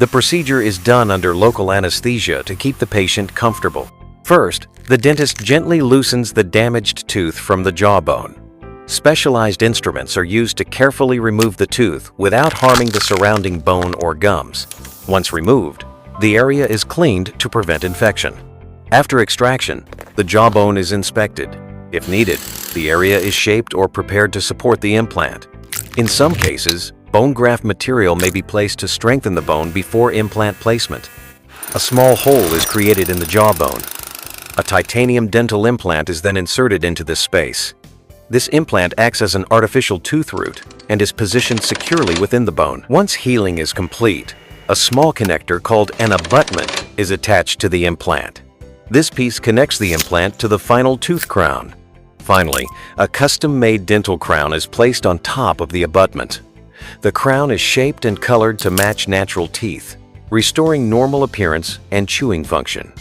The procedure is done under local anesthesia to keep the patient comfortable. First, the dentist gently loosens the damaged tooth from the jawbone. Specialized instruments are used to carefully remove the tooth without harming the surrounding bone or gums. Once removed, the area is cleaned to prevent infection. After extraction, the jawbone is inspected. If needed, the area is shaped or prepared to support the implant. In some cases, bone graft material may be placed to strengthen the bone before implant placement. A small hole is created in the jawbone. A titanium dental implant is then inserted into this space. This implant acts as an artificial tooth root and is positioned securely within the bone. Once healing is complete, a small connector called an abutment is attached to the implant. This piece connects the implant to the final tooth crown. Finally, a custom-made dental crown is placed on top of the abutment. The crown is shaped and colored to match natural teeth, restoring normal appearance and chewing function.